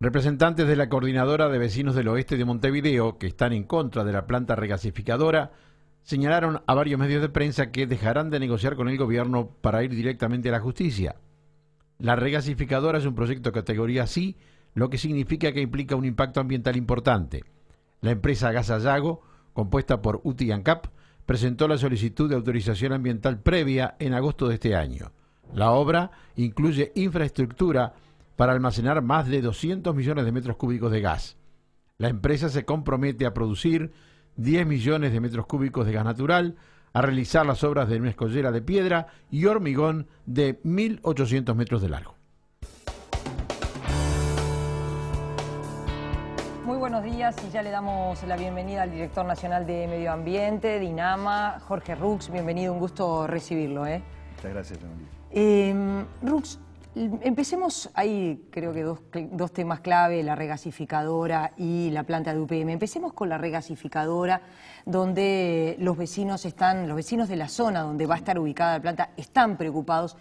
Representantes de la Coordinadora de Vecinos del Oeste de Montevideo, que están en contra de la planta regasificadora, señalaron a varios medios de prensa que dejarán de negociar con el gobierno para ir directamente a la justicia. La regasificadora es un proyecto categoría C, lo que significa que implica un impacto ambiental importante. La empresa Gasallago, compuesta por UTI y ANCAP, presentó la solicitud de autorización ambiental previa en agosto de este año. La obra incluye infraestructura para almacenar más de 200 millones de metros cúbicos de gas. La empresa se compromete a producir 10 millones de metros cúbicos de gas natural, a realizar las obras de una escollera de piedra y hormigón de 1.800 metros de largo. Muy buenos días y ya le damos la bienvenida al director nacional de Medio Ambiente, Dinama, Jorge Rux. Bienvenido, un gusto recibirlo. Muchas gracias, Emily. Rux, empecemos, hay creo que dos temas clave, la regasificadora y la planta de UPM. Empecemos con la regasificadora, donde los vecinos de la zona donde va a estar ubicada la planta están preocupados.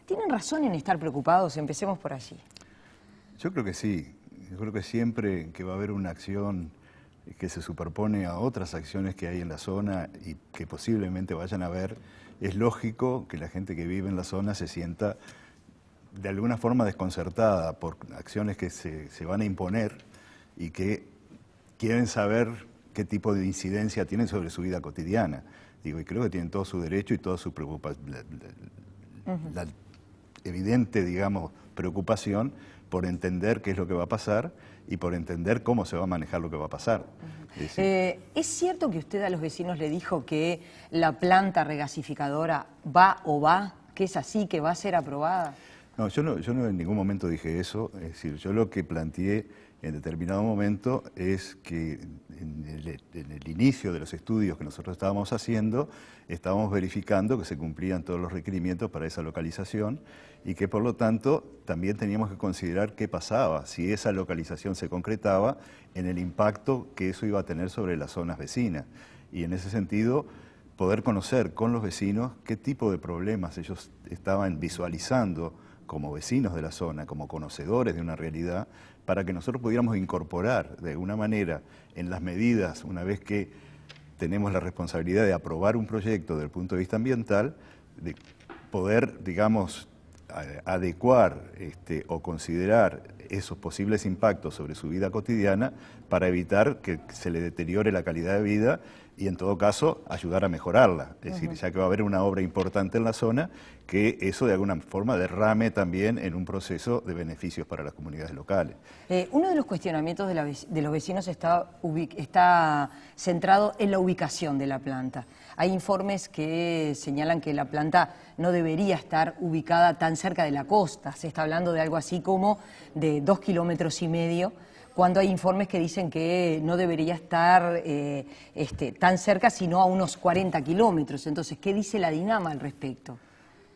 ¿Tienen razón en estar preocupados? Empecemos por allí. Yo creo que sí. Yo creo que siempre que va a haber una acción que se superpone a otras acciones que hay en la zona y que posiblemente vayan a haber, es lógico que la gente que vive en la zona se sienta de alguna forma desconcertada por acciones que se van a imponer y que quieren saber qué tipo de incidencia tienen sobre su vida cotidiana. Digo, y creo que tienen todo su derecho y toda su preocupación, la evidente, digamos, preocupación por entender qué es lo que va a pasar y por entender cómo se va a manejar lo que va a pasar. ¿Es cierto que usted a los vecinos le dijo que la planta regasificadora va, que es así, que va a ser aprobada? No, yo no en ningún momento dije eso. Es decir, yo lo que planteé en determinado momento es que en el inicio de los estudios que nosotros estábamos haciendo, estábamos verificando que se cumplían todos los requerimientos para esa localización y que por lo tanto también teníamos que considerar qué pasaba, si esa localización se concretaba, en el impacto que eso iba a tener sobre las zonas vecinas. Y en ese sentido, poder conocer con los vecinos qué tipo de problemas ellos estaban visualizando como vecinos de la zona, como conocedores de una realidad, para que nosotros pudiéramos incorporar de alguna manera en las medidas, una vez que tenemos la responsabilidad de aprobar un proyecto desde el punto de vista ambiental, de poder, digamos, adecuar o considerar esos posibles impactos sobre su vida cotidiana para evitar que se le deteriore la calidad de vida y en todo caso ayudar a mejorarla. Es decir, ya que va a haber una obra importante en la zona, que eso de alguna forma derrame también en un proceso de beneficios para las comunidades locales. Uno de los cuestionamientos de los vecinos está centrado en la ubicación de la planta. Hay informes que señalan que la planta no debería estar ubicada tan cerca de la costa. Se está hablando de algo así como de 2,5 kilómetros, cuando hay informes que dicen que no debería estar tan cerca, sino a unos 40 kilómetros. Entonces, ¿qué dice la Dinama al respecto?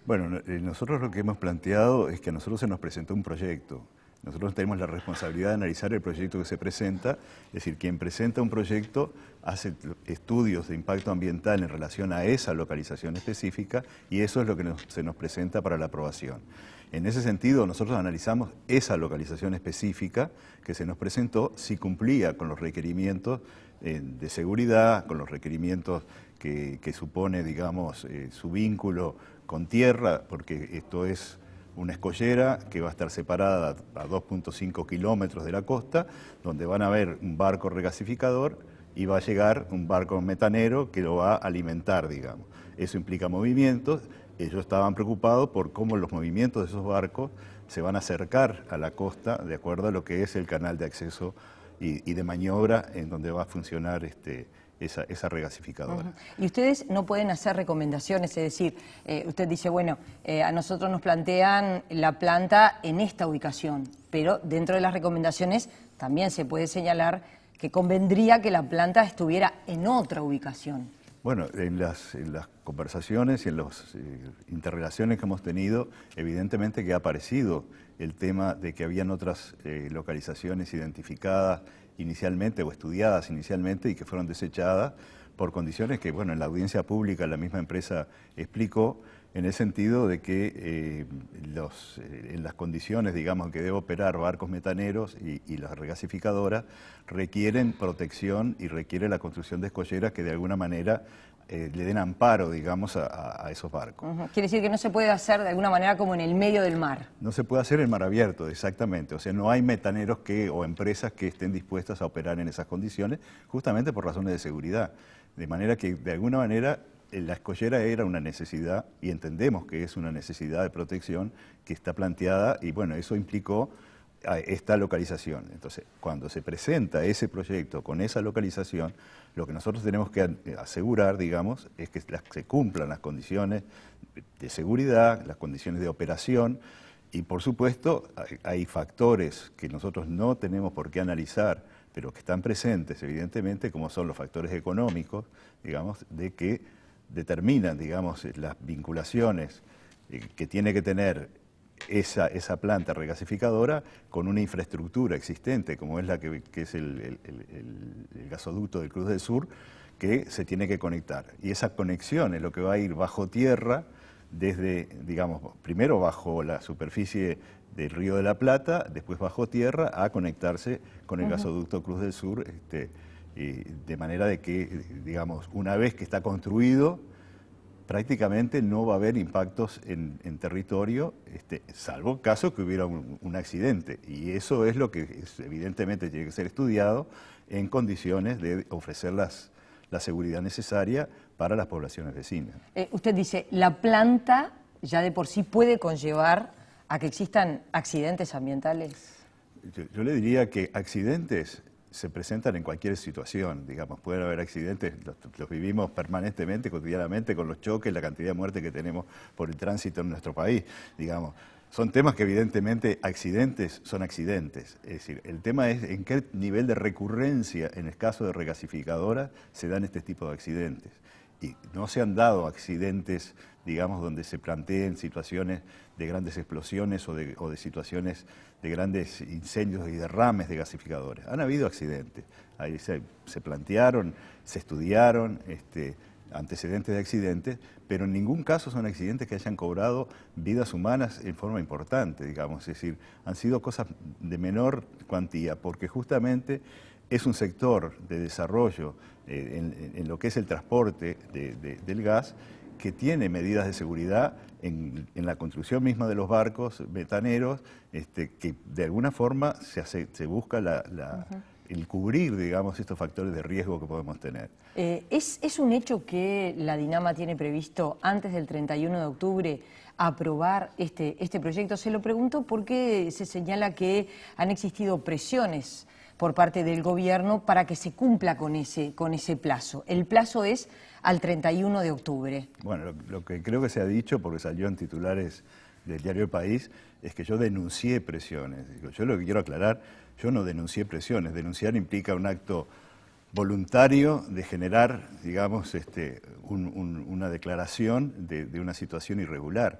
Bueno, nosotros lo que hemos planteado es que a nosotros se nos presentó un proyecto. Nosotros tenemos la responsabilidad de analizar el proyecto que se presenta, es decir, quien presenta un proyecto hace estudios de impacto ambiental en relación a esa localización específica y eso es lo que se nos presenta para la aprobación. En ese sentido, nosotros analizamos esa localización específica que se nos presentó, si cumplía con los requerimientos de seguridad, con los requerimientos que supone, digamos, su vínculo con tierra, porque esto es una escollera que va a estar separada a 2,5 kilómetros de la costa, donde van a haber un barco regasificador y va a llegar un barco metanero que lo va a alimentar, digamos. Eso implica movimientos. Ellos estaban preocupados por cómo los movimientos de esos barcos se van a acercar a la costa de acuerdo a lo que es el canal de acceso y de maniobra en donde va a funcionar esa regasificadora. Y ustedes no pueden hacer recomendaciones, es decir, usted dice, bueno, a nosotros nos plantean la planta en esta ubicación, pero dentro de las recomendaciones también se puede señalar que convendría que la planta estuviera en otra ubicación. Bueno, en las conversaciones y en las interrelaciones que hemos tenido, evidentemente que ha aparecido el tema de que habían otras localizaciones identificadas inicialmente o estudiadas inicialmente y que fueron desechadas por condiciones que, bueno, en la audiencia pública la misma empresa explicó en el sentido de que en las condiciones, digamos, que debe operar barcos metaneros y las regasificadoras, requieren protección y requiere la construcción de escolleras que de alguna manera le den amparo, digamos, a esos barcos. Quiere decir que no se puede hacer de alguna manera como en el medio del mar. No se puede hacer en mar abierto, exactamente. O sea, no hay metaneros o empresas que estén dispuestas a operar en esas condiciones, justamente por razones de seguridad. De manera que, de alguna manera, la escollera era una necesidad, y entendemos que es una necesidad de protección que está planteada, y bueno, eso implicó esta localización. Entonces, cuando se presenta ese proyecto con esa localización, lo que nosotros tenemos que asegurar, digamos, es que se cumplan las condiciones de seguridad, las condiciones de operación, y por supuesto hay factores que nosotros no tenemos por qué analizar, pero que están presentes, evidentemente, como son los factores económicos, digamos, de que determinan, digamos, las vinculaciones que tiene que tener esa planta regasificadora con una infraestructura existente, como es la que es el gasoducto del Cruz del Sur, que se tiene que conectar. Y esa conexión es lo que va a ir bajo tierra, desde, digamos, primero bajo la superficie del Río de la Plata, después bajo tierra, a conectarse con el gasoducto Cruz del Sur, de manera de que, digamos, una vez que está construido, prácticamente no va a haber impactos en territorio, salvo caso que hubiera un accidente. Y eso es lo que evidentemente tiene que ser estudiado en condiciones de ofrecer la seguridad necesaria para las poblaciones vecinas. Usted dice, la planta ya de por sí puede conllevar a que existan accidentes ambientales. Yo le diría que accidentes se presentan en cualquier situación, digamos, pueden haber accidentes, los vivimos permanentemente, cotidianamente, con los choques, la cantidad de muertes que tenemos por el tránsito en nuestro país, digamos. Son temas que evidentemente accidentes son accidentes, es decir, el tema es en qué nivel de recurrencia en el caso de regasificadoras se dan este tipo de accidentes. Y no se han dado accidentes, digamos, donde se planteen situaciones de grandes explosiones o de situaciones de grandes incendios y derrames de gasificadores. Han habido accidentes, ahí se plantearon, se estudiaron antecedentes de accidentes, pero en ningún caso son accidentes que hayan cobrado vidas humanas en forma importante, digamos, es decir, han sido cosas de menor cuantía, porque justamente es un sector de desarrollo en lo que es el transporte del gas, que tiene medidas de seguridad en la construcción misma de los barcos metaneros, que de alguna forma se busca el cubrir, digamos, estos factores de riesgo que podemos tener. ¿Es un hecho que la Dinama tiene previsto antes del 31 de octubre aprobar este proyecto? Se lo pregunto porque se señala que han existido presiones por parte del gobierno para que se cumpla con ese plazo. El plazo es al 31 de octubre. Bueno, lo que creo que se ha dicho, porque salió en titulares del diario El País, es que yo denuncié presiones. Yo lo que quiero aclarar, yo no denuncié presiones. Denunciar implica un acto voluntario de generar, digamos, una declaración de una situación irregular.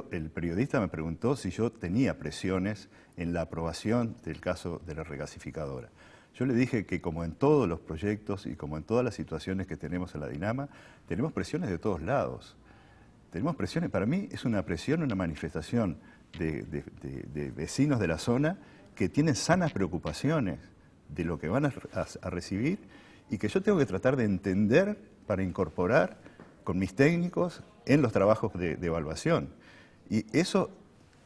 El periodista me preguntó si yo tenía presiones en la aprobación del caso de la regasificadora. Yo le dije que, como en todos los proyectos y como en todas las situaciones que tenemos en la Dinama, tenemos presiones de todos lados. Tenemos presiones, para mí es una presión, una manifestación de vecinos de la zona que tienen sanas preocupaciones de lo que van a recibir y que yo tengo que tratar de entender para incorporar con mis técnicos en los trabajos de evaluación. Y eso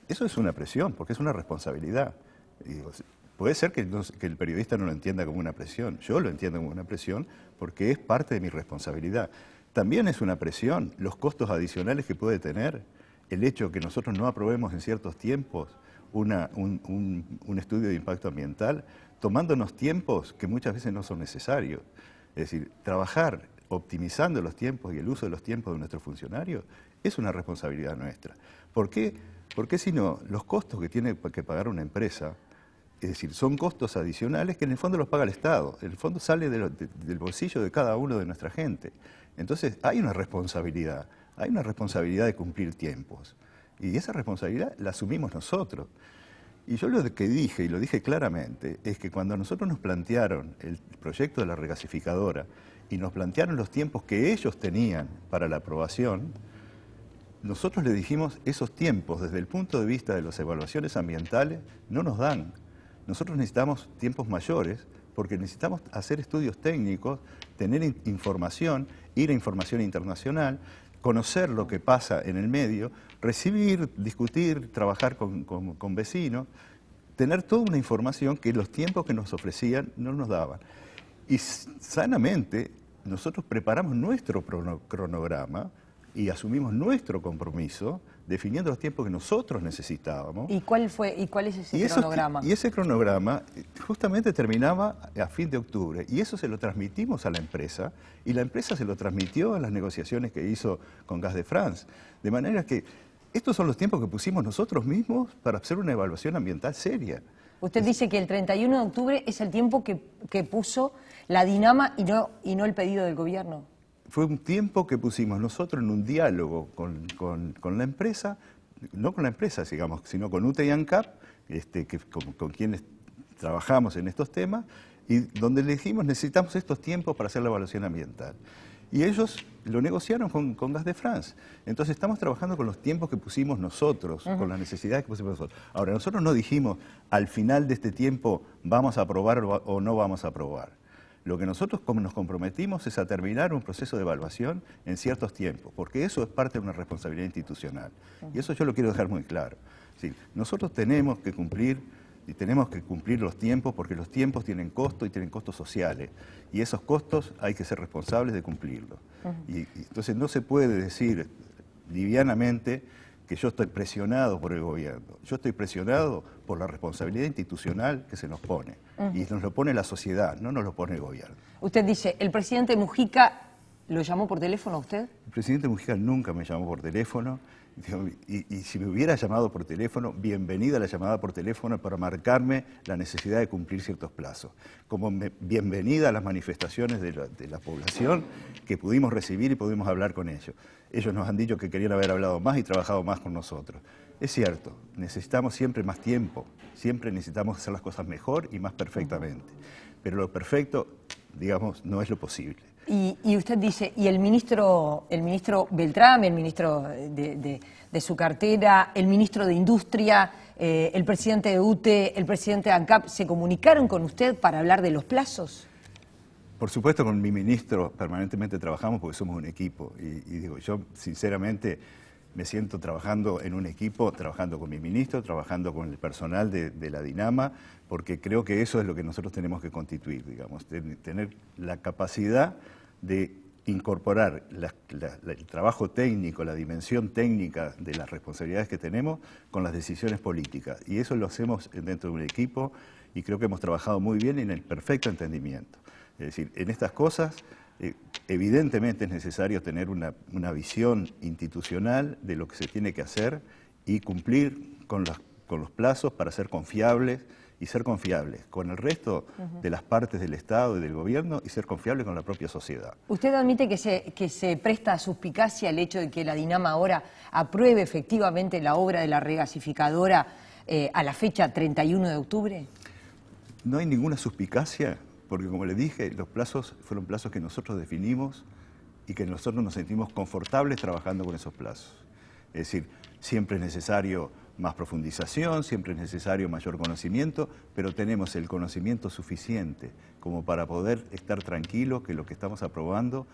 es una presión, porque es una responsabilidad. Puede ser que el periodista no lo entienda como una presión. Yo lo entiendo como una presión porque es parte de mi responsabilidad. También es una presión los costos adicionales que puede tener el hecho que nosotros no aprobemos en ciertos tiempos un estudio de impacto ambiental, tomándonos tiempos que muchas veces no son necesarios. Es decir, trabajar optimizando los tiempos y el uso de los tiempos de nuestros funcionarios es una responsabilidad nuestra. ¿Por qué? Porque si no, los costos que tiene que pagar una empresa, es decir, son costos adicionales que en el fondo los paga el Estado, en el fondo sale del bolsillo de cada uno de nuestra gente. Entonces hay una responsabilidad de cumplir tiempos. Y esa responsabilidad la asumimos nosotros. Y yo lo que dije, y lo dije claramente, es que cuando nosotros nos plantearon el proyecto de la regasificadora y nos plantearon los tiempos que ellos tenían para la aprobación, nosotros le dijimos, esos tiempos desde el punto de vista de las evaluaciones ambientales no nos dan. Nosotros necesitamos tiempos mayores porque necesitamos hacer estudios técnicos, tener información, ir a información internacional, conocer lo que pasa en el medio, recibir, discutir, trabajar con vecinos, tener toda una información que los tiempos que nos ofrecían no nos daban. Y sanamente nosotros preparamos nuestro cronograma y asumimos nuestro compromiso definiendo los tiempos que nosotros necesitábamos. ¿Y cuál es ese cronograma? Y ese cronograma justamente terminaba a fin de octubre, y eso se lo transmitimos a la empresa, y la empresa se lo transmitió en las negociaciones que hizo con Gas de France. De manera que estos son los tiempos que pusimos nosotros mismos para hacer una evaluación ambiental seria. Usted dice que el 31 de octubre es el tiempo que puso la Dinama y no el pedido del gobierno. Fue un tiempo que pusimos nosotros en un diálogo con la empresa, no con la empresa, digamos, sino con UTE y ANCAP, con quienes trabajamos en estos temas, y donde le dijimos necesitamos estos tiempos para hacer la evaluación ambiental. Y ellos lo negociaron con Gas de France. Entonces estamos trabajando con los tiempos que pusimos nosotros, con las necesidades que pusimos nosotros. Ahora, nosotros no dijimos al final de este tiempo vamos a aprobar o no vamos a aprobar. Lo que nosotros nos comprometimos es a terminar un proceso de evaluación en ciertos tiempos, porque eso es parte de una responsabilidad institucional. Y eso yo lo quiero dejar muy claro. Sí, nosotros tenemos que cumplir los tiempos, porque los tiempos tienen costo y tienen costos sociales. Y esos costos hay que ser responsables de cumplirlos. Y entonces no se puede decir livianamente que yo estoy presionado por el gobierno. Yo estoy presionado por la responsabilidad institucional que se nos pone. Y nos lo pone la sociedad, no nos lo pone el gobierno. Usted dice, ¿el presidente Mujica lo llamó por teléfono a usted? El presidente Mujica nunca me llamó por teléfono. Y si me hubiera llamado por teléfono, bienvenida la llamada por teléfono para marcarme la necesidad de cumplir ciertos plazos. Como bienvenida a las manifestaciones de la población que pudimos recibir y pudimos hablar con ellos. Ellos nos han dicho que querían haber hablado más y trabajado más con nosotros. Es cierto, necesitamos siempre más tiempo, siempre necesitamos hacer las cosas mejor y más perfectamente. Pero lo perfecto, digamos, no es lo posible. Y usted dice, y el ministro Beltrán, el ministro de su cartera, el ministro de Industria, el presidente de UTE, el presidente de ANCAP, ¿se comunicaron con usted para hablar de los plazos? Por supuesto, con mi ministro permanentemente trabajamos porque somos un equipo. Y digo, yo sinceramente me siento trabajando en un equipo, trabajando con mi ministro, trabajando con el personal de la Dinama, porque creo que eso es lo que nosotros tenemos que constituir, digamos, tener la capacidad de incorporar el trabajo técnico, la dimensión técnica de las responsabilidades que tenemos con las decisiones políticas. Y eso lo hacemos dentro de un equipo y creo que hemos trabajado muy bien en el perfecto entendimiento. Es decir, en estas cosas evidentemente es necesario tener una visión institucional de lo que se tiene que hacer y cumplir con los plazos para ser confiables y ser confiables con el resto de las partes del Estado y del Gobierno y ser confiables con la propia sociedad. ¿Usted admite que se presta a suspicacia el hecho de que la Dinama ahora apruebe efectivamente la obra de la regasificadora a la fecha 31 de octubre? No hay ninguna suspicacia, porque como le dije, los plazos fueron plazos que nosotros definimos y que nosotros nos sentimos confortables trabajando con esos plazos. Es decir, siempre es necesario más profundización, siempre es necesario mayor conocimiento, pero tenemos el conocimiento suficiente como para poder estar tranquilos que lo que estamos aprobando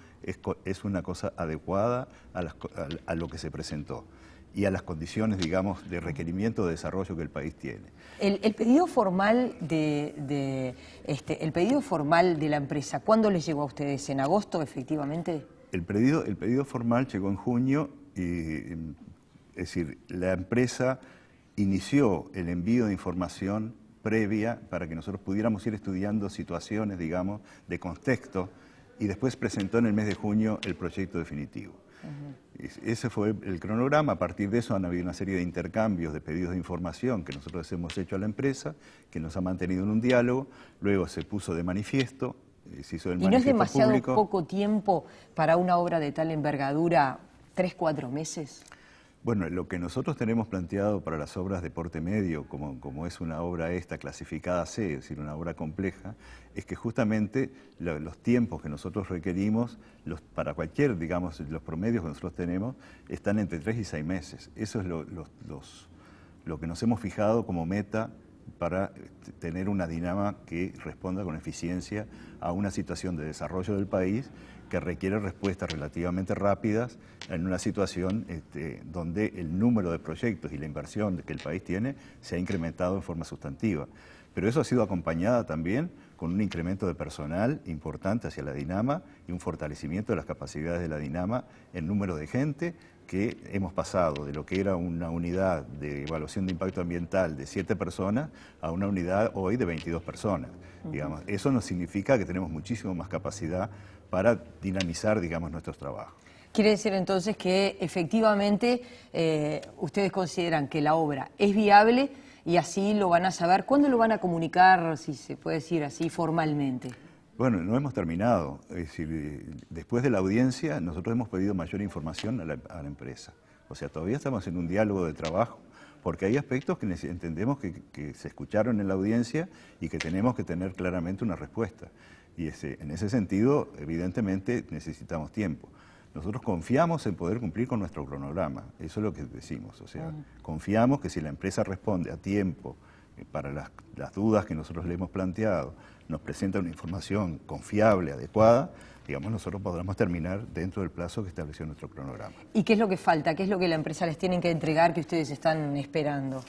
es una cosa adecuada a lo que se presentó y a las condiciones, digamos, de requerimiento de desarrollo que el país tiene. El pedido formal el pedido formal de la empresa, ¿cuándo les llegó a ustedes? ¿En agosto, efectivamente? El pedido formal llegó en junio y... Es decir, la empresa inició el envío de información previa para que nosotros pudiéramos ir estudiando situaciones, digamos, de contexto, y después presentó en el mes de junio el proyecto definitivo. Ese fue el cronograma. A partir de eso han habido una serie de intercambios de pedidos de información que nosotros hemos hecho a la empresa, que nos ha mantenido en un diálogo, luego se puso de manifiesto, se hizo el manifiesto público. ¿Y no es demasiado poco tiempo para una obra de tal envergadura, 3, 4 meses? Bueno, lo que nosotros tenemos planteado para las obras de porte medio, como es una obra esta clasificada C, es decir, una obra compleja, es que justamente los tiempos que nosotros requerimos, para cualquier, digamos, los promedios que nosotros tenemos, están entre 3 y 6 meses. Eso es lo que nos hemos fijado como meta para tener una dinama que responda con eficiencia a una situación de desarrollo del país que requiere respuestas relativamente rápidas en una situación donde el número de proyectos y la inversión que el país tiene se ha incrementado en forma sustantiva. Pero eso ha sido acompañada también con un incremento de personal importante hacia la Dinama y un fortalecimiento de las capacidades de la Dinama en número de gente, que hemos pasado de lo que era una unidad de evaluación de impacto ambiental de 7 personas a una unidad hoy de 22 personas. Digamos. Eso nos significa que tenemos muchísimo más capacidad para dinamizar, digamos, nuestros trabajos. Quiere decir entonces que efectivamente ustedes consideran que la obra es viable y así lo van a saber. ¿Cuándo lo van a comunicar, si se puede decir así, formalmente? Bueno, no hemos terminado. Es decir, después de la audiencia nosotros hemos pedido mayor información a la empresa. O sea, todavía estamos en un diálogo de trabajo, porque hay aspectos que entendemos que se escucharon en la audiencia y que tenemos que tener claramente una respuesta. Y en ese sentido, evidentemente, necesitamos tiempo. Nosotros confiamos en poder cumplir con nuestro cronograma, eso es lo que decimos. O sea, confiamos que si la empresa responde a tiempo para las dudas que nosotros le hemos planteado, nos presenta una información confiable, adecuada, digamos, nosotros podremos terminar dentro del plazo que estableció nuestro cronograma. ¿Y qué es lo que falta? ¿Qué es lo que la empresa les tiene que entregar que ustedes están esperando?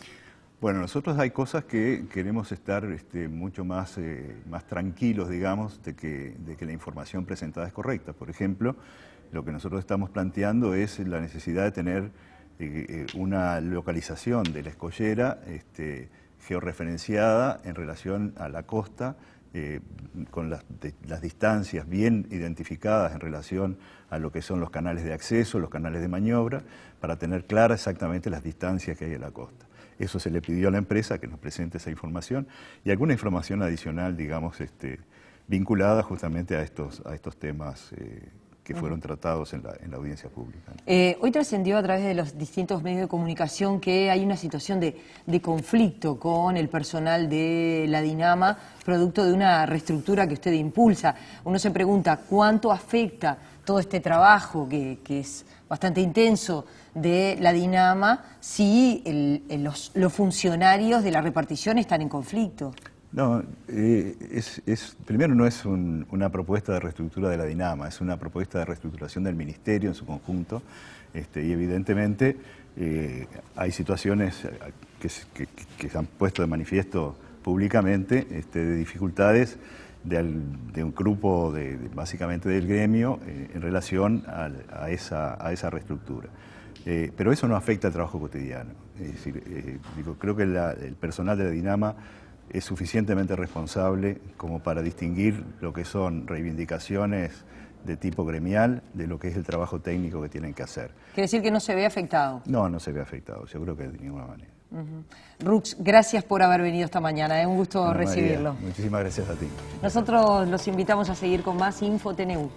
Bueno, nosotros hay cosas que queremos estar mucho más tranquilos, digamos, de que la información presentada es correcta. Por ejemplo, lo que nosotros estamos planteando es la necesidad de tener una localización de la escollera georreferenciada en relación a la costa, con las distancias bien identificadas en relación a lo que son los canales de acceso, los canales de maniobra, para tener clara exactamente las distancias que hay en la costa. Eso se le pidió a la empresa que nos presente esa información y alguna información adicional, digamos, vinculada justamente a estos temas que fueron tratados en la audiencia pública. Hoy trascendió a través de los distintos medios de comunicación que hay una situación de conflicto con el personal de la Dinama, producto de una reestructura que usted impulsa. Uno se pregunta cuánto afecta todo este trabajo, que es bastante intenso, de la Dinama, si los funcionarios de la repartición están en conflicto. No, primero no es una propuesta de reestructura de la Dinama, es una propuesta de reestructuración del Ministerio en su conjunto, y evidentemente hay situaciones que se han puesto de manifiesto públicamente de dificultades de un grupo básicamente del gremio en relación a esa reestructura. Pero eso no afecta al trabajo cotidiano. Es decir, creo que el personal de la Dinama es suficientemente responsable como para distinguir lo que son reivindicaciones de tipo gremial de lo que es el trabajo técnico que tienen que hacer. ¿Quiere decir que no se ve afectado? No, no se ve afectado, yo creo que de ninguna manera. Rux, gracias por haber venido esta mañana, es un gusto recibirlo. María, muchísimas gracias a ti. Nosotros los invitamos a seguir con más Info TNU.